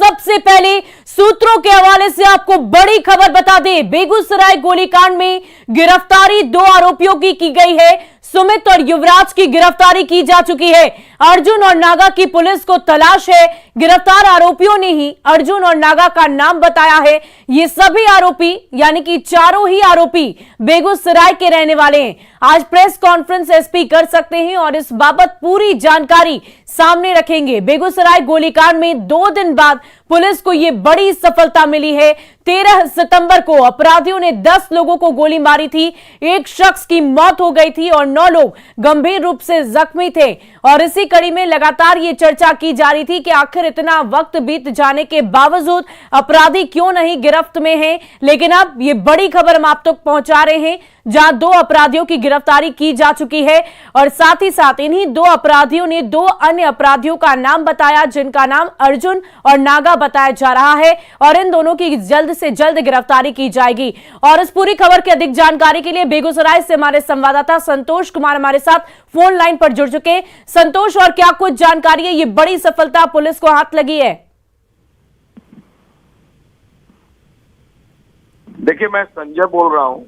सबसे पहले सूत्रों के हवाले से आपको बड़ी खबर बता दें, बेगूसराय गोलीकांड में गिरफ्तारी 2 आरोपियों की गई है। सुमित और युवराज की गिरफ्तारी की जा चुकी है। अर्जुन और नागा की पुलिस को तलाश है। गिरफ्तार आरोपियों ने ही अर्जुन और नागा का नाम बताया है। ये सभी आरोपी यानी कि चारों ही आरोपी बेगूसराय के रहने वाले हैं। आज प्रेस कॉन्फ्रेंस एसपी कर सकते हैं और इस बाबत पूरी जानकारी सामने रखेंगे। बेगूसराय गोलीकांड में 2 दिन बाद पुलिस को यह बड़ी सफलता मिली है। 13 सितंबर को अपराधियों ने 10 लोगों को गोली मारी थी। एक शख्स की मौत हो गई थी और 9 लोग गंभीर रूप से जख्मी थे। और इसी कड़ी में लगातार ये चर्चा की जा रही थी कि आखिर इतना वक्त बीत जाने के बावजूद अपराधी क्यों नहीं गिरफ्त में हैं। लेकिन अब ये बड़ी खबर हम आप तक पहुंचा रहे हैं, जहां 2 अपराधियों की गिरफ्तारी की जा चुकी है और साथ ही साथ इन्हीं 2 अपराधियों ने 2 अन्य अपराधियों का नाम बताया, जिनका नाम अर्जुन और नागा बताया जा रहा है और इन दोनों की जल्द से जल्द गिरफ्तारी की जाएगी। और इस पूरी खबर की अधिक जानकारी के लिए बेगूसराय से हमारे संवाददाता संतोष कुमार हमारे साथ फोन लाइन पर जुड़ चुके हैं। संतोष, और क्या कुछ जानकारी है, ये बड़ी सफलता पुलिस को हाथ लगी है? देखिए, मैं संजय बोल रहा हूं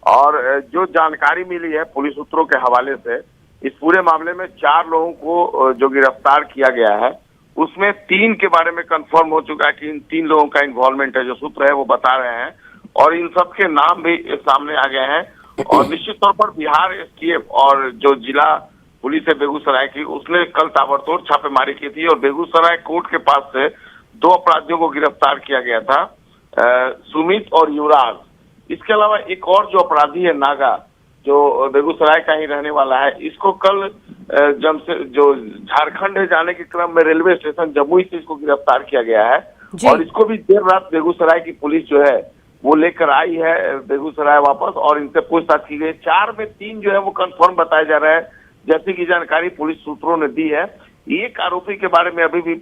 और जो जानकारी मिली है पुलिस सूत्रों के हवाले से, इस पूरे मामले में 4 लोगों को जो गिरफ्तार किया गया है, उसमें 3 के बारे में कंफर्म हो चुका है कि इन 3 लोगों का इन्वॉल्वमेंट है। जो सूत्र है वो बता रहे हैं और इन सब के नाम भी सामने आ गए हैं। और निश्चित तौर पर बिहार एसटीएफ और जो जिला पुलिस है बेगूसराय की, उसने कल ताबड़तोड़ छापेमारी की थी और बेगूसराय कोर्ट के पास से 2 अपराधियों को गिरफ्तार किया गया था, सुमित और युवराज। इसके अलावा एक और जो अपराधी है नागा, जो बेगूसराय का ही रहने वाला है, इसको कल जो झारखंड जाने के क्रम में रेलवे स्टेशन जमुई से इसको गिरफ्तार किया गया है और इसको भी देर रात बेगूसराय की पुलिस जो है वो लेकर आई है बेगूसराय वापस और इनसे पूछताछ की गई। 4 में 3 जो है वो कंफर्म बताया जा रहा है, जैसे की जानकारी पुलिस सूत्रों ने दी है। एक आरोपी के बारे में अभी भी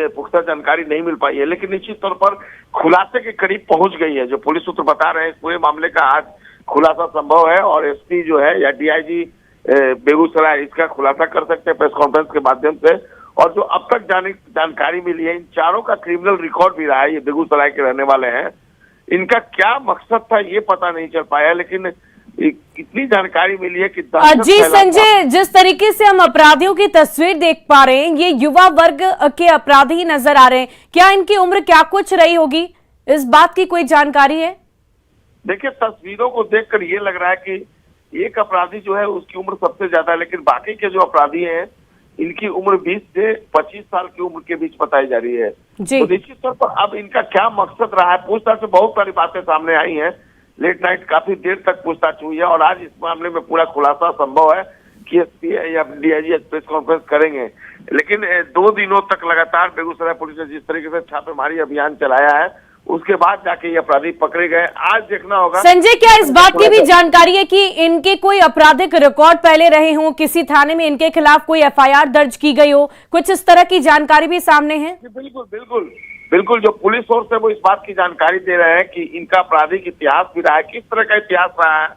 पुख्ता जानकारी नहीं मिल पाई है, लेकिन निश्चित तौर पर खुलासे के करीब पहुंच गई है। जो पुलिस सूत्र बता रहे हैं, इस पूरे मामले का आज खुलासा संभव है और एसपी जो है या डीआईजी बेगूसराय इसका खुलासा कर सकते हैं प्रेस कॉन्फ्रेंस के माध्यम से। और जो अब तक जानकारी मिली है, इन चारों का क्रिमिनल रिकॉर्ड भी रहा है। ये बेगूसराय के रहने वाले हैं। इनका क्या मकसद था ये पता नहीं चल पाया, लेकिन इतनी जानकारी मिली है कि जी संजय, जिस तरीके से हम अपराधियों की तस्वीर देख पा रहे हैं, ये युवा वर्ग के अपराधी नजर आ रहे हैं। क्या इनकी उम्र क्या कुछ रही होगी, इस बात की कोई जानकारी है? देखिए, तस्वीरों को देखकर ये लग रहा है कि एक अपराधी जो है उसकी उम्र सबसे ज्यादा है, लेकिन बाकी के जो अपराधी हैं इनकी उम्र 20 से 25 साल की उम्र के बीच बताई जा रही है। तो निश्चित तौर पर अब इनका क्या मकसद रहा है, पूछताछ से बहुत सारी बातें सामने आई हैं। लेट नाइट काफी देर तक पूछताछ हुई है और आज इस मामले में पूरा खुलासा संभव है कि एसपी या डीआईजी प्रेस कॉन्फ्रेंस करेंगे। लेकिन 2 दिनों तक लगातार बेगूसराय पुलिस ने जिस तरीके से छापेमारी अभियान चलाया है, उसके बाद जाके ये अपराधी पकड़े गए। आज देखना होगा। संजय, क्या इस बात की भी जानकारी है कि इनके कोई आपराधिक रिकॉर्ड पहले रहे हों, किसी थाने में इनके खिलाफ कोई एफआईआर दर्ज की गई हो, कुछ इस तरह की जानकारी भी सामने है? बिल्कुल बिल्कुल बिल्कुल, जो पुलिस सोर्स है वो इस बात की जानकारी दे रहे हैं कि इनका आपराधिक इतिहास भी रहा है, किस तरह का इतिहास रहा है,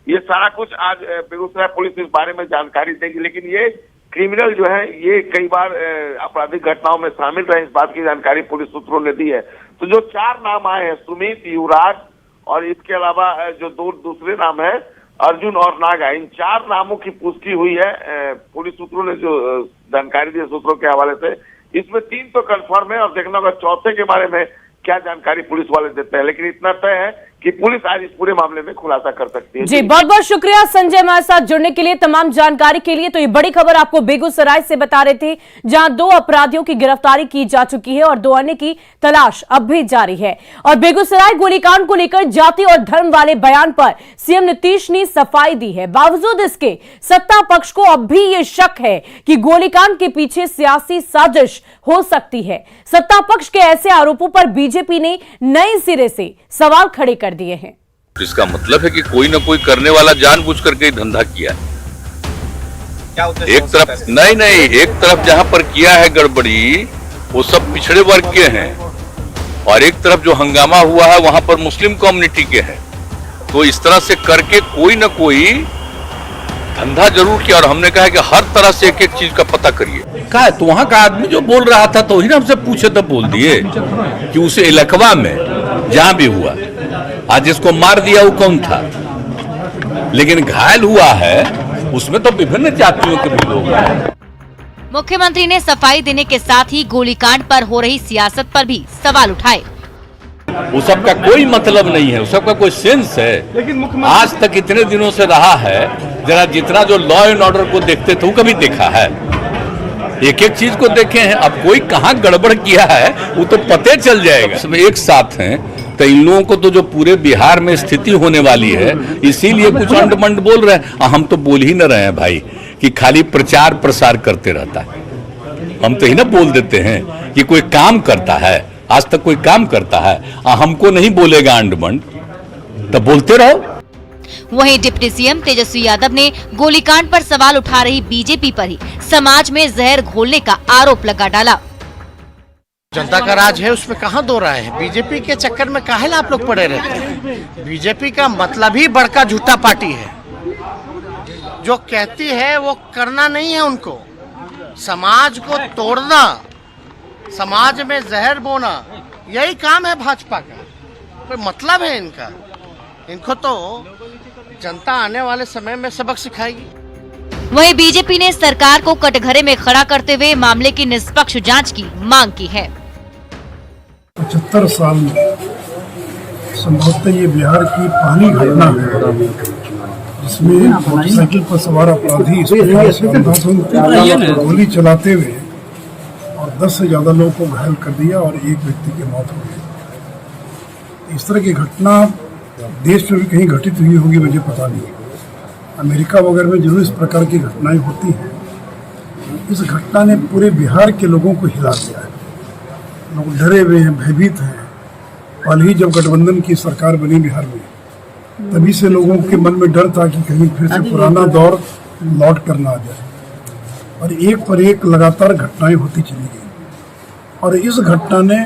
ये सारा कुछ आज बेगूसराय पुलिस इस बारे में जानकारी देगी। लेकिन ये क्रिमिनल जो है ये कई बार आपराधिक घटनाओं में शामिल रहे, इस बात की जानकारी पुलिस सूत्रों ने दी है। तो जो 4 नाम आए हैं, सुमित, युवराज और इसके अलावा जो 2 दूसरे नाम है अर्जुन और नागा, इन 4 नामों की पुष्टि हुई है पुलिस सूत्रों ने जो जानकारी दी सूत्रों के हवाले से। इसमें 3 तो कंफर्म है और देखना होगा चौथे के बारे में क्या जानकारी पुलिस वाले देते हैं। लेकिन इतना तय है कि पुलिस आज इस पूरे मामले में खुलासा कर सकती है। जी, बहुत बहुत शुक्रिया संजय हमारे साथ जुड़ने के लिए, तमाम जानकारी के लिए। तो ये बड़ी खबर आपको बेगूसराय से बता रहे थे, जहां 2 अपराधियों की गिरफ्तारी की जा चुकी है और 2 अन्य की तलाश अब भी जारी है। और बेगूसराय गोलीकांड को लेकर जाति और धर्म वाले बयान पर सीएम नीतीश ने सफाई दी है। बावजूद इसके सत्ता पक्ष को अब भी ये शक है कि गोलीकांड के पीछे सियासी साजिश हो सकती है। सत्ता पक्ष के ऐसे आरोपों पर बीजेपी ने नए सिरे से सवाल खड़े कर दिए हैं। इसका मतलब है कि कोई ना कोई करने वाला जानबूझ करके धंधा किया है। एक तरफ नहीं, एक तरफ जहां पर किया है गड़बड़ी वो सब पिछड़े वर्ग के हैं और एक तरफ जो हंगामा हुआ है वहां पर मुस्लिम कम्युनिटी के हैं। तो इस तरह से करके कोई ना कोई धंधा जरूर किया और हमने कहा है कि हर तरह से एक एक चीज का पता करिए। का है, तो वहां का आदमी जो बोल रहा था तो ही ना हमसे पूछे तो बोल दिए कि उस इलाकवा में जहां भी हुआ, आज इसको मार दिया वो कौन था, लेकिन घायल हुआ है उसमें तो विभिन्न जातियों के भी लोग हैं। मुख्यमंत्री ने सफाई देने के साथ ही गोलीकांड पर हो रही सियासत पर भी सवाल उठाए। वो सबका कोई मतलब नहीं है, उस सबका कोई सेंस है। लेकिन आज तक इतने दिनों से रहा है, जरा जितना जो लॉ एंड ऑर्डर को देखते थे वो कभी देखा है? एक एक चीज को देखे हैं। अब कोई कहाँ गड़बड़ किया है वो तो पते चल जाएगा। सब एक साथ हैं तो इन लोगों को तो जो पूरे बिहार में स्थिति होने वाली है इसीलिए कुछ अंड मंड बोल रहे हैं। हम तो बोल ही न रहे हैं भाई कि खाली प्रचार प्रसार करते रहता है। हम तो ही ना बोल देते हैं कि कोई काम करता है, आज तक कोई काम करता है, हमको नहीं बोलेगा अंड मंड, तो बोलते रहो। वहीं डिप्टी सीएम तेजस्वी यादव ने गोलीकांड पर सवाल उठा रही बीजेपी पर ही समाज में जहर घोलने का आरोप लगा डाला। जनता का राज है, उसमें कहाँ दो राय है। बीजेपी के चक्कर में काहे आप लोग पड़े रहते हैं? बीजेपी का मतलब ही बड़का झूठा पार्टी है। जो कहती है वो करना नहीं है उनको, समाज को तोड़ना, समाज में जहर बोना, यही काम है भाजपा का। कोई मतलब है इनका? इनको तो जनता आने वाले समय में सबक सिखाएगी। वहीं बीजेपी ने सरकार को कटघरे में खड़ा करते हुए मामले की निष्पक्ष जांच की मांग की है। 75 साल में संभवतः ये बिहार की पहली घटना है जिसमें मोटरसाइकिल पर सवार अपराधी इस प्रकार से गोली चलाते हुए और 10 से ज्यादा लोगों को घायल कर दिया और एक व्यक्ति की मौत हो गई। इस तरह की घटना देश में भी कहीं घटित हुई होगी, मुझे पता नहीं। अमेरिका वगैरह में जरूर इस प्रकार की घटनाएं होती हैं। इस घटना ने पूरे बिहार के लोगों को हिला दिया है। लोग डरे हुए हैं, भयभीत हैं। हाल ही जब गठबंधन की सरकार बनी बिहार में, तभी से लोगों के मन में डर था कि कहीं फिर से पुराना दौर लौट कर ना आ जाए। और एक पर एक लगातार घटनाएं होती चली गई और इस घटना ने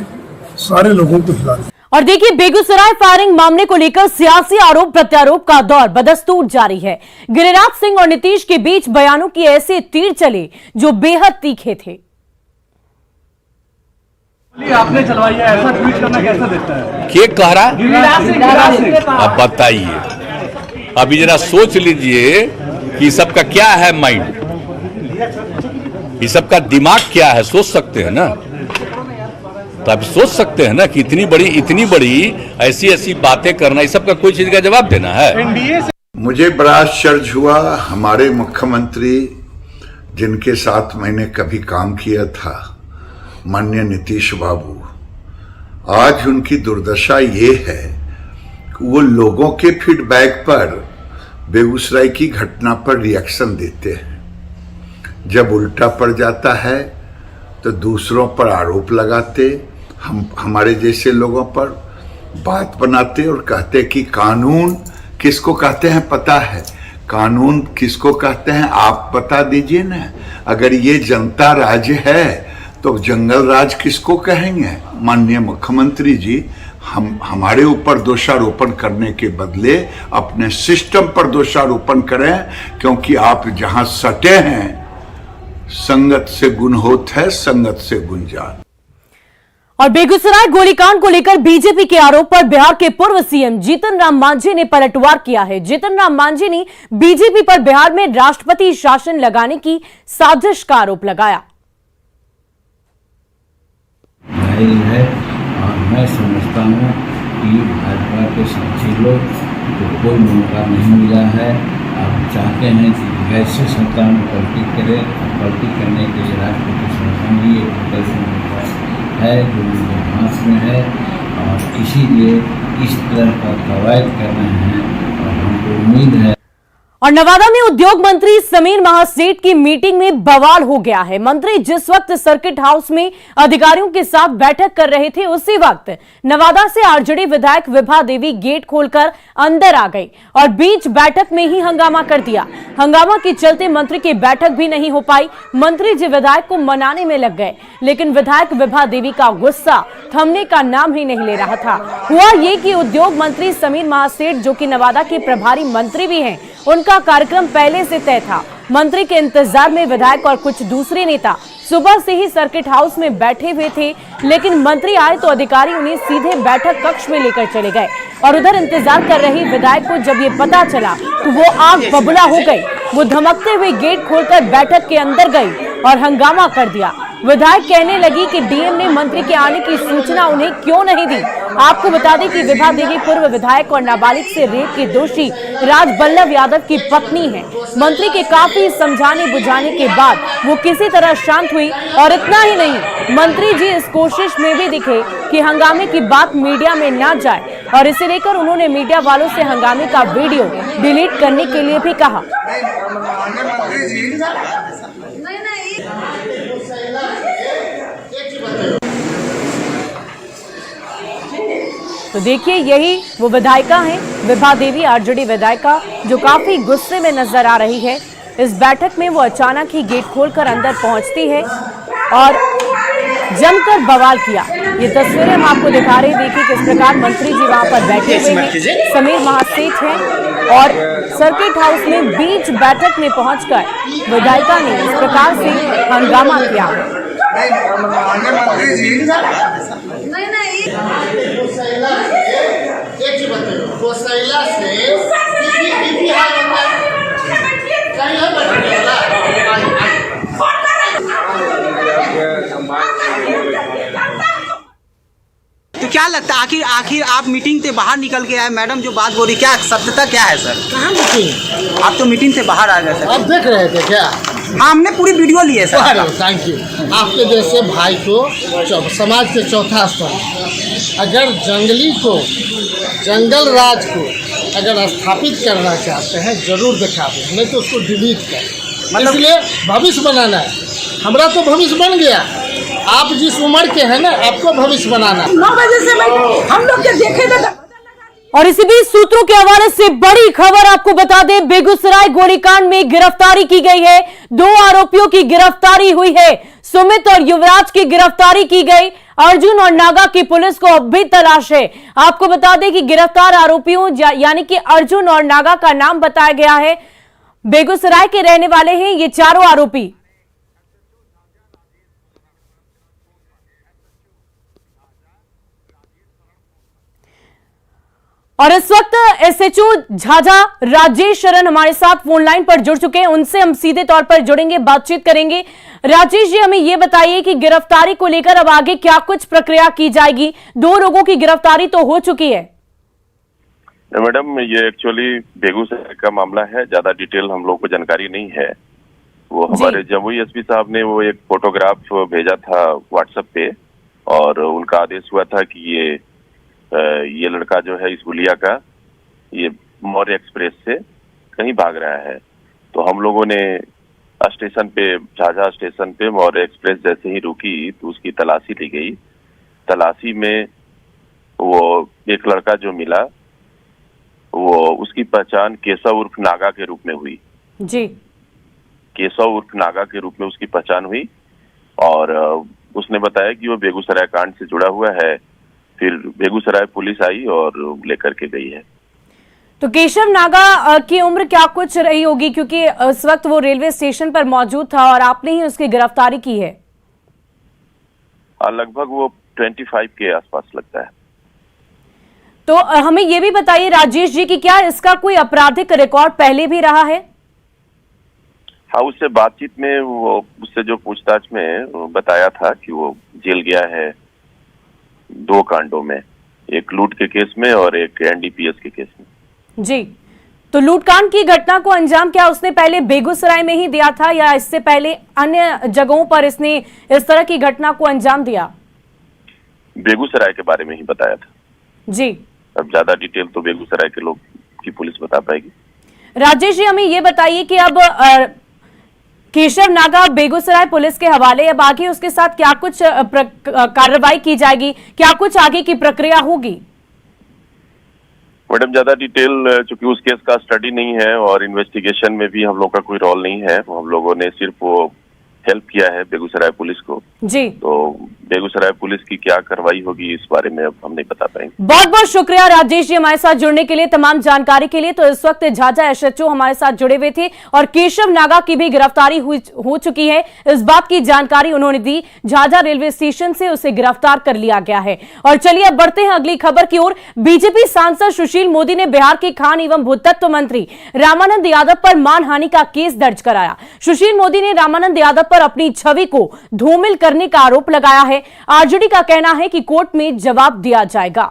सारे लोगों को हिला दिया। और देखिए, बेगूसराय फायरिंग मामले को लेकर सियासी आरोप प्रत्यारोप का दौर बदस्तूर जारी है। गिरिराज सिंह और नीतीश के बीच बयानों की ऐसे तीर चले जो बेहद तीखे थे। आपने चलवाई है, ऐसा ट्वीट करना कैसा देखता है? क्या कह रहा है? अब बताइए, अभी जरा सोच लीजिए कि सबका क्या है माइंड, ये सबका दिमाग क्या है, सोच सकते हैं ना? तो आप सोच सकते हैं ना कि इतनी बड़ी ऐसी बातें करना, इस सब का कोई चीज का जवाब देना है? मुझे बड़ा आश्चर्य हुआ। हमारे मुख्यमंत्री जिनके साथ मैंने कभी काम किया था, माननीय नीतीश बाबू, आज उनकी दुर्दशा ये है कि वो लोगों के फीडबैक पर बेगूसराय की घटना पर रिएक्शन देते हैं। जब उल्टा पड़ जाता है तो दूसरों पर आरोप लगाते, हमारे जैसे लोगों पर बात बनाते और कहते कि कानून किसको कहते हैं पता है, कानून किसको कहते हैं आप बता दीजिए ना। अगर ये जनता राज्य है तो जंगल राज किसको कहेंगे? माननीय मुख्यमंत्री जी, हमारे ऊपर दोषारोपण करने के बदले अपने सिस्टम पर दोषारोपण करें, क्योंकि आप जहां सटे हैं संगत से गुण होत है, संगत से गुण जात। और बेगूसराय गोलीकांड को लेकर बीजेपी के आरोप पर बिहार के पूर्व सीएम जीतन राम मांझी ने पलटवार किया है। जीतन राम मांझी ने बीजेपी पर बिहार में राष्ट्रपति शासन लगाने की साजिश का आरोप लगाया। है और मैं समझता हूँ कि भाजपा के साथी लोग को कोई मौका नहीं मिला है। आप चाहते हैं कि वैसे सत्ता में पलटी करें, पलटी करने के लिए राष्ट्रपति शासन ही एक विकल्प है जो उनके हाथ में है और इसीलिए इस तरह का कवायद कर रहे हैं और हमको उम्मीद है। और नवादा में उद्योग मंत्री समीर महासेठ की मीटिंग में बवाल हो गया है। मंत्री जिस वक्त सर्किट हाउस में अधिकारियों के साथ बैठक कर रहे थे, उसी वक्त नवादा से आरजेडी विधायक विभा देवी गेट खोलकर अंदर आ गई और बीच बैठक में ही हंगामा कर दिया। हंगामा के चलते मंत्री की बैठक भी नहीं हो पाई। मंत्री जी विधायक को मनाने में लग गए, लेकिन विधायक विभा देवी का गुस्सा थमने का नाम ही नहीं ले रहा था। हुआ ये कि उद्योग मंत्री समीर महासेठ, जो कि नवादा के प्रभारी मंत्री भी हैं, उनका कार्यक्रम पहले से तय था। मंत्री के इंतजार में विधायक और कुछ दूसरे नेता सुबह से ही सर्किट हाउस में बैठे हुए थे, लेकिन मंत्री आए तो अधिकारी उन्हें सीधे बैठक कक्ष में लेकर चले गए और उधर इंतजार कर रही विधायक को जब ये पता चला तो वो आग बबूला हो गई। वो धमकते हुए गेट खोलकर बैठक के अंदर गई और हंगामा कर दिया। विधायक कहने लगी कि डीएम ने मंत्री के आने की सूचना उन्हें क्यों नहीं दी। आपको बता दें कि विभा देवी पूर्व विधायक और नाबालिग से रेप के दोषी राजबल्लभ यादव की पत्नी है। मंत्री के काफी समझाने बुझाने के बाद वो किसी तरह शांत हुई और इतना ही नहीं, मंत्री जी इस कोशिश में भी दिखे कि हंगामे की बात मीडिया में ना जाए और इसे लेकर उन्होंने मीडिया वालों से हंगामे का वीडियो डिलीट करने के लिए भी कहा। तो देखिए, यही वो विधायिका हैं, विभा देवी आरजेडी विधायिका, जो काफी गुस्से में नजर आ रही है। इस बैठक में वो अचानक ही गेट खोलकर अंदर पहुंचती है और जमकर बवाल किया। ये तस्वीरें हम आपको दिखा रहे हैं। देखिए किस प्रकार मंत्री जी वहां पर बैठे हुए हैं, समीर महासेठ हैं और सर्किट हाउस में बीच बैठक में पहुंचकर विधायिका ने इस प्रकार से हंगामा किया। तो क्या लगता है आखिर आप मीटिंग से बाहर निकल के आए, मैडम जो बात बोली क्या सत्यता क्या है सर? कहाँ मीटिंग? आप तो मीटिंग से बाहर आ गए सर। आप देख रहे थे क्या? हाँ, हमने पूरी वीडियो ली है सर। Thank you. आपके जैसे भाई को समाज के चौथा स्तंभ, अगर जंगली को, जंगल राज को अगर स्थापित करना चाहते हैं जरूर दिखा दें, नहीं तो उसको डिलीट कर। मतलब इसलिए भविष्य बनाना है। हमारा तो भविष्य बन गया, आप जिस उम्र के हैं ना, आपको भविष्य बनाना। 9 बजे से हम लोग के देखे और इसी बीच सूत्रों के हवाले से बड़ी खबर आपको बता दें, बेगूसराय गोलीकांड में गिरफ्तारी की गई है। 2 आरोपियों की गिरफ्तारी हुई है। सुमित और युवराज की गिरफ्तारी की गई। अर्जुन और नागा की पुलिस को अब भी तलाश है। आपको बता दें कि गिरफ्तार आरोपियों यानी कि अर्जुन और नागा का नाम बताया गया है। बेगूसराय के रहने वाले हैं ये चारों आरोपी। और इस वक्त एसएचओ झाझा राजेश शरण हमारे साथ फोन लाइन पर जुड़ चुके हैं। उनसे हम सीधे तौर पर जुड़ेंगे, बातचीत करेंगे। राजेश जी, हमें ये बताइए कि गिरफ्तारी को लेकर अब आगे क्या कुछ प्रक्रिया की जाएगी? 2 लोगों की गिरफ्तारी तो हो चुकी है। मैडम, ये एक्चुअली बेगूसराय का मामला है, ज्यादा डिटेल हम लोग को जानकारी नहीं है। वो हमारे जमुई एसपी साहब ने वो एक फोटोग्राफ भेजा था व्हाट्सएप पे और उनका आदेश हुआ था कि ये लड़का जो है इस हुलिया का, ये मौर्य एक्सप्रेस से कहीं भाग रहा है। तो हम लोगों ने स्टेशन पे, झाझा स्टेशन पे मौर्य एक्सप्रेस जैसे ही रुकी तो उसकी तलाशी ली गई। तलाशी में वो एक लड़का जो मिला, वो उसकी पहचान केशव उर्फ नागा के रूप में हुई जी। केशव उर्फ नागा के रूप में उसकी पहचान हुई और उसने बताया कि वो बेगूसराय कांड से जुड़ा हुआ है। फिर बेगूसराय पुलिस आई और लेकर के गई है। तो केशव नागा की उम्र क्या कुछ रही होगी, क्योंकि उस वक्त वो रेलवे स्टेशन पर मौजूद था और आपने ही उसकी गिरफ्तारी की है? लगभग वो 25 के आसपास लगता है। तो हमें ये भी बताइए राजेश जी कि क्या इसका कोई आपराधिक रिकॉर्ड पहले भी रहा है? हाँ, उससे बातचीत में वो उससे जो पूछताछ में बताया था कि वो जेल गया है 2 कांडों में, एक लूट के केस में और एक एनडीपीएस के केस में। जी। तो लूटकांड की घटना को अंजाम क्या उसने पहले बेगूसराय में ही दिया था या इससे पहले अन्य जगहों पर इसने इस तरह की घटना को अंजाम दिया? बेगूसराय के बारे में ही बताया था जी। अब ज्यादा डिटेल तो बेगूसराय के लोग की पुलिस बता पाएगी। राजेश जी, हमें ये बताइए कि अब केशव नागा बेगूसराय पुलिस के हवाले, अब आगे उसके साथ क्या कुछ कार्रवाई की जाएगी, क्या कुछ आगे की प्रक्रिया होगी? मैडम, ज्यादा डिटेल चूंकि उस केस का स्टडी नहीं है और इन्वेस्टिगेशन में भी हम लोग का कोई रोल नहीं है। हम लोगों ने सिर्फ वो हेल्प किया है बेगूसराय पुलिस को जी। तो बेगूसराय पुलिस की क्या कार्रवाई होगी इस बारे में अब हम नहीं बता पाएंगे। बहुत बहुत शुक्रिया राजेश जी हमारे साथ जुड़ने के लिए, तमाम जानकारी के लिए। तो इस वक्त झाझा एसएचओ हमारे साथ जुड़े हुए थे और केशव नागा की भी गिरफ्तारी हो चुकी है, इस बात की जानकारी उन्होंने दी। झाझा रेलवे स्टेशन से उसे गिरफ्तार कर लिया गया है। और चलिए अब बढ़ते हैं अगली खबर की ओर। बीजेपी सांसद सुशील मोदी ने बिहार के खान एवं भूतत्व मंत्री रामानंद यादव पर मानहानि का केस दर्ज कराया। सुशील मोदी ने रामानंद यादव पर अपनी छवि को धूमिल करने का आरोप लगाया है। आरजेडी का कहना है कि कोर्ट में जवाब दिया जाएगा।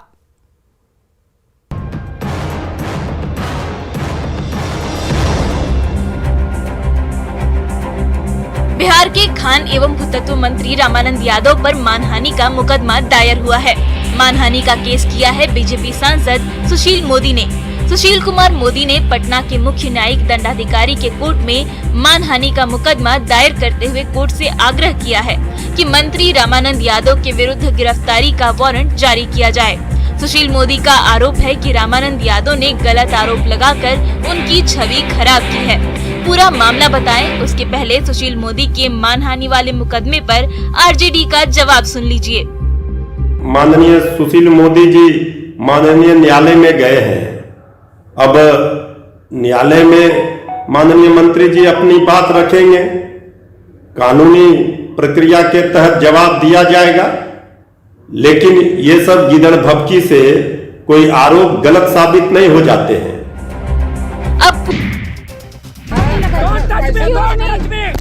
बिहार के खान एवं भूतत्व मंत्री रामानंद यादव पर मानहानि का मुकदमा दायर हुआ है। मानहानि का केस किया है बीजेपी सांसद सुशील मोदी ने। सुशील कुमार मोदी ने पटना के मुख्य न्यायिक दंडाधिकारी के कोर्ट में मानहानि का मुकदमा दायर करते हुए कोर्ट से आग्रह किया है कि मंत्री रामानंद यादव के विरुद्ध गिरफ्तारी का वारंट जारी किया जाए। सुशील मोदी का आरोप है कि रामानंद यादव ने गलत आरोप लगाकर उनकी छवि खराब की है। पूरा मामला बताएं उसके पहले सुशील मोदी के मानहानि वाले मुकदमे पर आरजेडी का जवाब सुन लीजिए। माननीय सुशील मोदी जी माननीय न्यायालय में गए हैं। अब न्यायालय में माननीय मंत्री जी अपनी बात रखेंगे, कानूनी प्रक्रिया के तहत जवाब दिया जाएगा। लेकिन ये सब गिदड़ भभकी से कोई आरोप गलत साबित नहीं हो जाते हैं।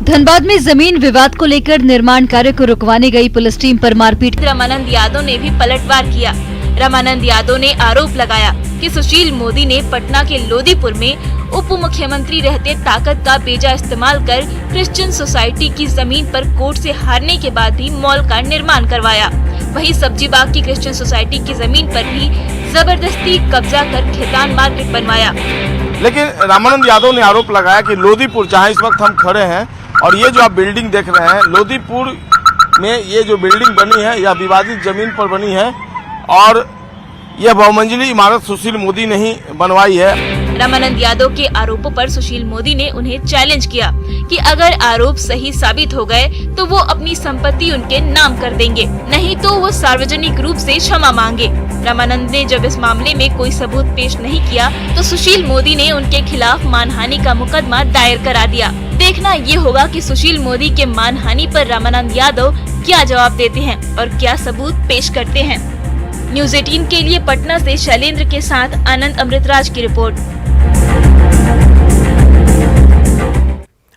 धनबाद में जमीन विवाद को लेकर निर्माण कार्य को रुकवाने गई पुलिस टीम पर मारपीट। रामानंद यादव ने भी पलटवार किया। रामानंद यादव ने आरोप लगाया कि सुशील मोदी ने पटना के लोदीपुर में उप मुख्यमंत्री रहते ताकत का बेजा इस्तेमाल कर क्रिश्चियन सोसाइटी की जमीन पर कोर्ट से हारने के बाद भी मॉल का निर्माण करवाया। वहीं सब्जी बाग की क्रिश्चियन सोसाइटी की जमीन पर भी जबरदस्ती कब्जा कर खेतान मार्केट बनवाया। लेकिन रामानंद यादव ने आरोप लगाया कि लोदीपुर, जहां इस वक्त हम खड़े हैं और ये जो आप बिल्डिंग देख रहे हैं, लोदीपुर में ये जो बिल्डिंग बनी है यह विवादित जमीन पर बनी है और यह बहुमंजिली इमारत सुशील मोदी ने ही बनवाई है। रामानंद यादव के आरोपों पर सुशील मोदी ने उन्हें चैलेंज किया कि अगर आरोप सही साबित हो गए तो वो अपनी संपत्ति उनके नाम कर देंगे, नहीं तो वो सार्वजनिक रूप से क्षमा मांगे। रामानंद ने जब इस मामले में कोई सबूत पेश नहीं किया तो सुशील मोदी ने उनके खिलाफ मानहानि का मुकदमा दायर करा दिया। देखना ये होगा कि सुशील मोदी के मानहानि पर रामानंद यादव क्या जवाब देते हैं और क्या सबूत पेश करते हैं। न्यूज़ 18 के लिए पटना से शैलेंद्र के साथ आनंद अमृतराज की रिपोर्ट।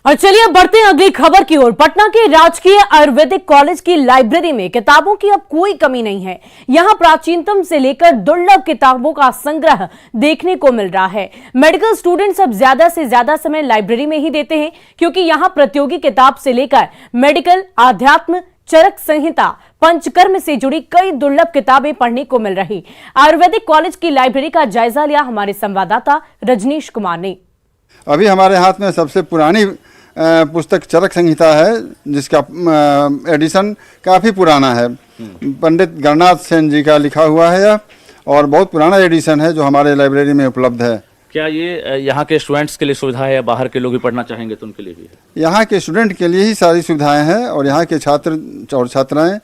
और चलिए बढ़ते हैं अगली खबर की ओर। पटना के राजकीय आयुर्वेदिक कॉलेज की लाइब्रेरी में किताबों की अब कोई कमी नहीं है। यहां प्राचीनतम से लेकर दुर्लभ किताबों का संग्रह देखने को मिल रहा है। मेडिकल स्टूडेंट्स अब ज्यादा से ज्यादा समय लाइब्रेरी में ही देते हैं क्योंकि यहां प्रतियोगी किताब से लेकर मेडिकल, आध्यात्म, चरक संहिता, पंचकर्म से जुड़ी कई दुर्लभ किताबें पढ़ने को मिल रही। आयुर्वेदिक कॉलेज की लाइब्रेरी का जायजा लिया हमारे संवाददाता रजनीश कुमार ने। अभी हमारे हाथ में सबसे पुरानी पुस्तक चरक संहिता है जिसका एडिशन काफ़ी पुराना है। पंडित गणनाथ सेन जी का लिखा हुआ है यह, और बहुत पुराना एडिशन है जो हमारे लाइब्रेरी में उपलब्ध है। क्या ये यहाँ के स्टूडेंट्स के लिए सुविधा है या बाहर के लोग भी पढ़ना चाहेंगे तो उनके लिए भी है? यहाँ के स्टूडेंट के लिए ही सारी सुविधाएं हैं और यहाँ के छात्र और छात्राएं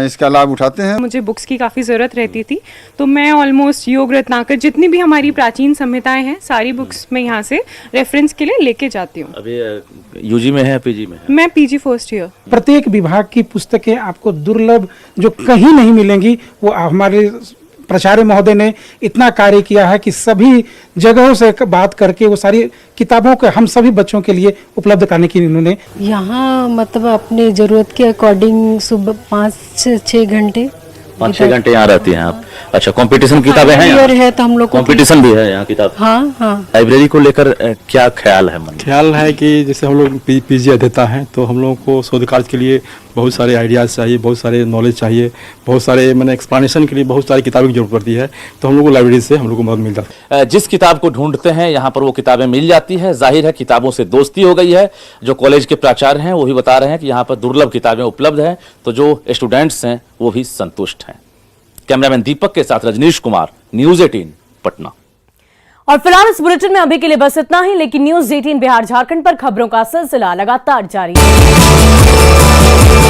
इसका लाभ उठाते हैं। मुझे बुक्स की काफ़ी ज़रूरत रहती थी तो मैं ऑलमोस्ट योग रत्नाकर जितनी भी हमारी प्राचीन संहिताएं हैं सारी बुक्स मैं यहाँ से रेफरेंस के लिए लेके जाती हूँ। अभी यूजी में है, पीजी में है? मैं पीजी फर्स्ट ईयर। प्रत्येक विभाग की पुस्तकें आपको दुर्लभ जो कहीं नहीं मिलेंगी वो हमारे प्राचार्य महोदय ने इतना कार्य किया है कि सभी जगहों से बात करके वो सारी किताबों को हम सभी बच्चों के लिए उपलब्ध कराने की इन्होंने यहाँ मतलब अपने ज़रूरत के अकॉर्डिंग सुबह 5 से 6 घंटे 5-6 घंटे यहाँ रहती हैं आप? अच्छा, कंपटीशन किताबें हैं यहाँ? है तो हम लोग कंपटीशन भी है यहाँ किताब? हाँ हाँ। लाइब्रेरी को लेकर क्या ख्याल है मन? ख्याल है कि जैसे हम लोग पीजी अध्येता हैं तो हम लोगों को शोध कार्य के लिए बहुत सारे आइडियाज़ चाहिए, बहुत सारे नॉलेज चाहिए, बहुत सारे मैंने एक्सप्लेनेशन के लिए बहुत सारी किताबों की जरूरत पड़ती है, तो हम लोग को लाइब्रेरी से हम लोग को मदद मिल जाती है। जिस किताब को ढूंढते हैं यहाँ पर वो किताबें मिल जाती है। जाहिर है किताबों से दोस्ती हो गई है। जो कॉलेज के प्राचार्य हैं वो भी बता रहे हैं कि यहाँ पर दुर्लभ किताबें उपलब्ध हैं, तो जो स्टूडेंट्स हैं वो भी संतुष्ट हैं। कैमरामैन दीपक के साथ रजनीश कुमार, न्यूज़ 18 पटना। और फिलहाल इस बुलेटिन में अभी के लिए बस इतना ही, लेकिन न्यूज़ 18 बिहार झारखंड पर खबरों का सिलसिला लगातार जारी है।